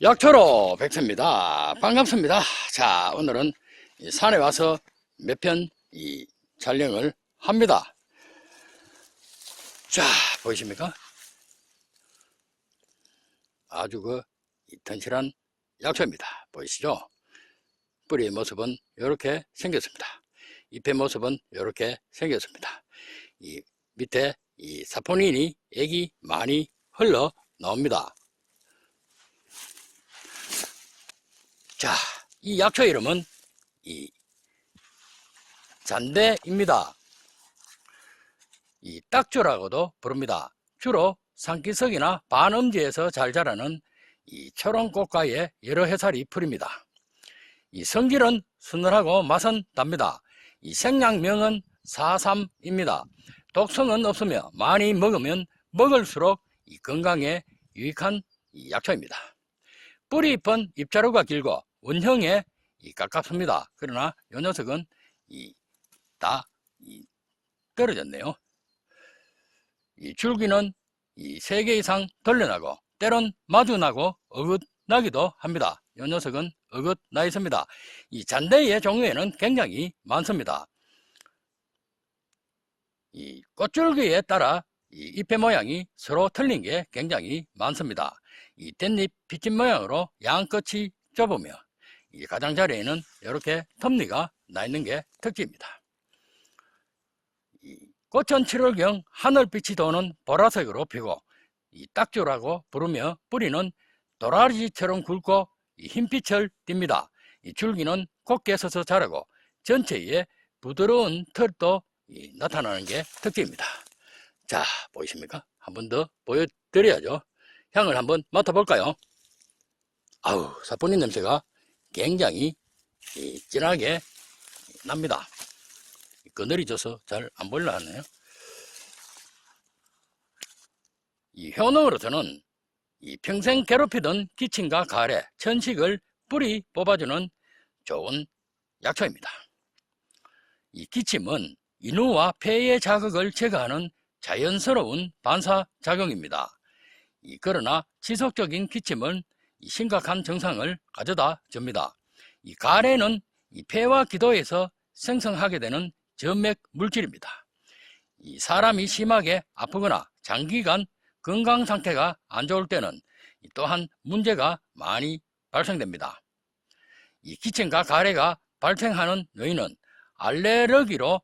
약초로 백세입니다. 반갑습니다. 자, 오늘은 산에 와서 몇 편 촬영을 합니다. 자, 보이십니까? 아주 튼실한 약초입니다. 보이시죠? 뿌리의 모습은 이렇게 생겼습니다. 잎의 모습은 이렇게 생겼습니다. 이 밑에 사포닌이 액이 많이 흘러 나옵니다. 자, 이 약초 이름은 잔대입니다. 딱주라고도 부릅니다. 주로 산기슭이나 반음지에서 잘 자라는 초롱꽃가의 여러 해살이 풀입니다. 성질은 서늘하고 맛은 답니다. 생약명은 4,3입니다. 독성은 없으며 많이 먹으면 먹을수록 건강에 유익한 약초입니다. 뿌리 잎은 잎자루가 길고 원형에 가깝습니다. 그러나 이 녀석은 다 떨어졌네요. 줄기는 3개 이상 돌려나고 때론 마주나고 어긋나기도 합니다. 이 녀석은 어긋나 있습니다. 잔대의 종류에는 굉장히 많습니다. 꽃줄기에 따라 잎의 모양이 서로 틀린 게 굉장히 많습니다. 댄잎 빗집 모양으로 양끝이 좁으며 가장자리에는 이렇게 톱니가 나 있는 게 특징입니다. 꽃은 7월경 하늘빛이 도는 보라색으로 피고 딱주라고 부르며 뿌리는 도라지처럼 굵고 흰빛을 띱니다. 줄기는 곱게 서서 자라고 전체에 부드러운 털도 나타나는 게 특징입니다. 자, 보이십니까? 한 번 더 보여드려야죠. 향을 한번 맡아볼까요? 아우, 사포닌 냄새가 굉장히 진하게 납니다. 그늘이 져서 잘 안 보이려 하네요. 효능으로서는 평생 괴롭히던 기침과 가래, 천식을 뿌리 뽑아주는 좋은 약초입니다. 기침은 인후와 폐의 자극을 제거하는 자연스러운 반사작용입니다. 그러나 지속적인 기침은 심각한 증상을 가져다 줍니다. 가래는 폐와 기도에서 생성하게 되는 점맥 물질입니다. 사람이 심하게 아프거나 장기간 건강 상태가 안 좋을 때는 또한 문제가 많이 발생됩니다. 기침과 가래가 발생하는 요인은 알레르기로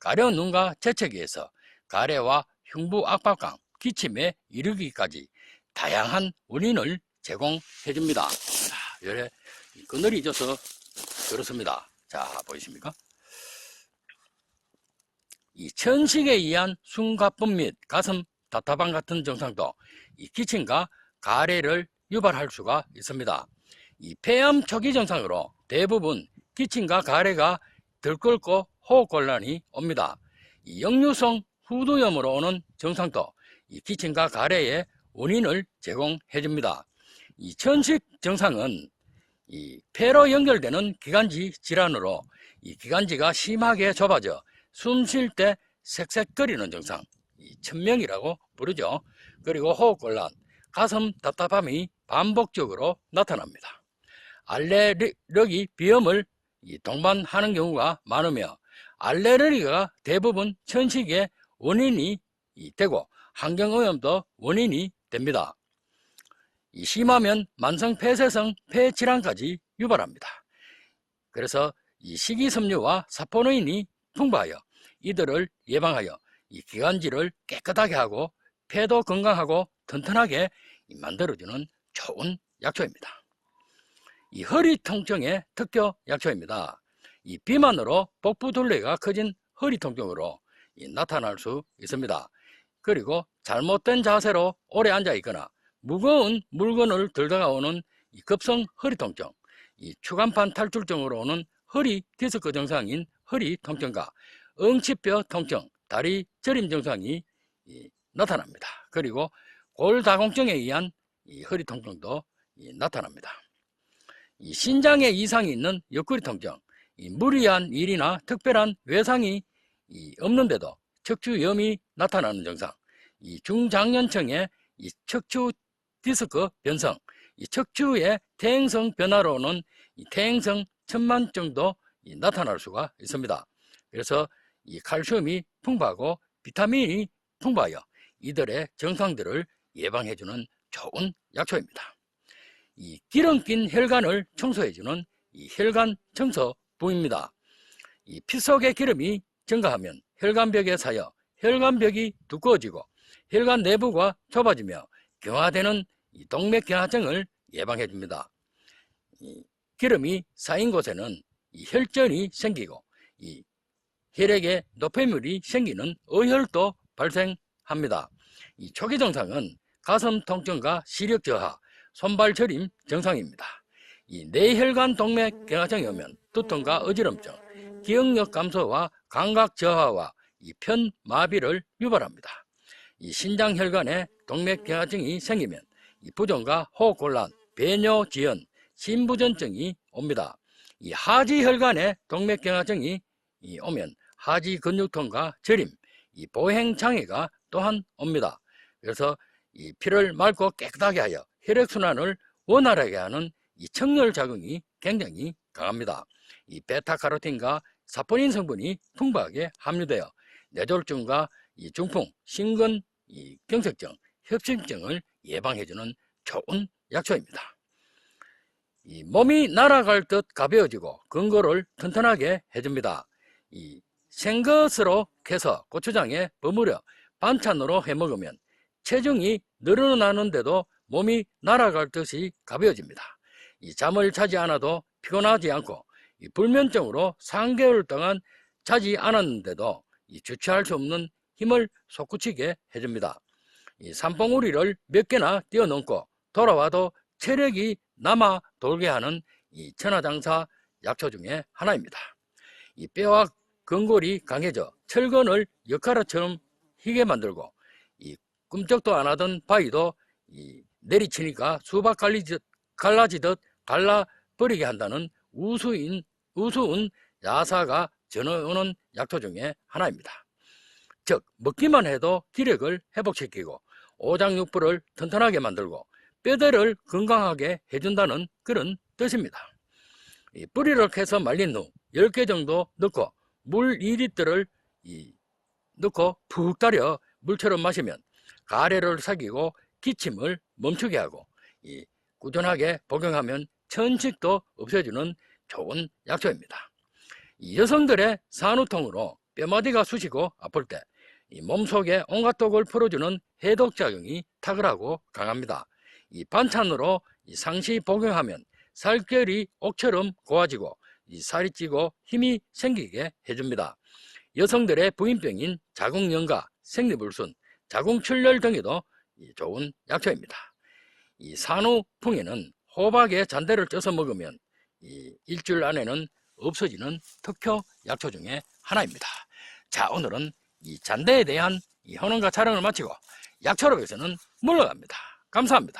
가려운 눈과 재채기에서 가래와 흉부 압박감, 기침에 이르기까지 다양한 원인을 제공해 줍니다. 자, 이래 그늘이 져서 그렇습니다. 자, 보이십니까? 천식에 의한 숨가쁨 및 가슴 답답함 같은 증상도 기침과 가래를 유발할 수가 있습니다. 폐암 초기 증상으로 대부분 기침과 가래가 들끓고 호흡곤란이 옵니다. 역류성 후두염으로 오는 증상도 기침과 가래의 원인을 제공해 줍니다. 천식 증상은 폐로 연결되는 기관지 질환으로 기관지가 심하게 좁아져 숨 쉴 때 색색거리는 증상, 천명이라고 부르죠. 그리고 호흡곤란, 가슴 답답함이 반복적으로 나타납니다. 알레르기 비염을 동반하는 경우가 많으며 알레르기가 대부분 천식의 원인이 되고 환경오염도 원인이 됩니다. 심하면 만성폐쇄성 폐질환까지 유발합니다. 그래서 식이섬유와 사포닌이 풍부하여 이들을 예방하여 기관지를 깨끗하게 하고 폐도 건강하고 튼튼하게 만들어주는 좋은 약초입니다. 허리 통증의 특효 약초입니다. 비만으로 복부 둘레가 커진 허리 통증으로 나타날 수 있습니다. 그리고 잘못된 자세로 오래 앉아 있거나 무거운 물건을 들다가 오는 급성 허리 통증, 추간판 탈출증으로 오는 허리 디스크 증상인 허리 통증과 엉치뼈 통증, 다리 저림 증상이 나타납니다. 그리고 골다공증에 의한 허리 통증도 나타납니다. 신장에 이상이 있는 옆구리 통증, 무리한 일이나 특별한 외상이 없는데도 척추염이 나타나는 증상, 중장년층의 척추 디스크 변성, 이 척추의 퇴행성 변화로는 이 퇴행성 천만 정도 나타날 수가 있습니다. 그래서 이 칼슘이 풍부하고 비타민이 풍부하여 이들의 증상들을 예방해주는 좋은 약초입니다. 이 기름 낀 혈관을 청소해주는 이 혈관 청소 부입니다. 이 피 속의 기름이 증가하면 혈관벽에 쌓여 혈관벽이 두꺼워지고 혈관 내부가 좁아지며 경화되는 이 동맥경화증을 예방해 줍니다. 이 기름이 쌓인 곳에는 이 혈전이 생기고 이 혈액에 노폐물이 생기는 어혈도 발생합니다. 이 초기 증상은 가슴 통증과 시력 저하, 손발 저림 증상입니다. 이 뇌혈관 동맥경화증이 오면 두통과 어지럼증, 기억력 감소와 감각 저하와 이 편마비를 유발합니다. 이 신장혈관에 동맥경화증이 생기면 이 부종과 호흡곤란, 배뇨지연, 심부전증이 옵니다. 이 하지혈관에 동맥경화증이 오면 하지 근육통과 저림, 이 보행장애가 또한 옵니다. 그래서 이 피를 맑고 깨끗하게 하여 혈액순환을 원활하게 하는 이 청열작용이 굉장히 강합니다. 이 베타카로틴과 사포닌 성분이 풍부하게 함유되어 뇌졸중과 이 중풍, 심근, 이 경색증, 협심증을 예방해주는 좋은 약초입니다. 이 몸이 날아갈 듯 가벼워지고 근골을 튼튼하게 해줍니다. 이 생것으로 캐서 고추장에 버무려 반찬으로 해먹으면 체중이 늘어나는데도 몸이 날아갈 듯이 가벼워집니다. 이 잠을 자지 않아도 피곤하지 않고 이 불면증으로 3개월 동안 자지 않았는데도 이 주체할 수 없는 힘을 솟구치게 해줍니다. 이 산봉우리를 몇 개나 뛰어넘고 돌아와도 체력이 남아 돌게 하는 이 천하장사 약초 중에 하나입니다. 이 뼈와 근골이 강해져 철근을 역할처럼 희게 만들고 이 꿈쩍도 안 하던 바위도 이 내리치니까 수박 갈라지듯 갈라버리게 한다는 우수운 야사가 전해오는 약초 중에 하나입니다. 즉 먹기만 해도 기력을 회복시키고 오장육부를 튼튼하게 만들고 뼈대를 건강하게 해준다는 그런 뜻입니다. 이 뿌리를 캐서 말린 후 10개 정도 넣고 물 2리터를 넣고 푹 달여 물처럼 마시면 가래를 사귀고 기침을 멈추게 하고 꾸준하게 복용하면 천식도 없애주는 좋은 약초입니다. 여성들의 산후통으로 뼈마디가 쑤시고 아플 때 몸속에 온갖 독을 풀어주는 해독작용이 탁월하고 강합니다. 반찬으로 상시 복용하면 살결이 옥처럼 고와지고 살이 찌고 힘이 생기게 해줍니다. 여성들의 부인병인 자궁연과, 생리불순, 자궁출혈 등에도 좋은 약초입니다. 산후풍에는 호박의 잔대를 쪄서 먹으면 일주일 안에는 없어지는 특효 약초 중에 하나입니다. 자, 오늘은 이 잔대에 대한 이 효능과 촬영을 마치고 약초로에서는 물러갑니다. 감사합니다.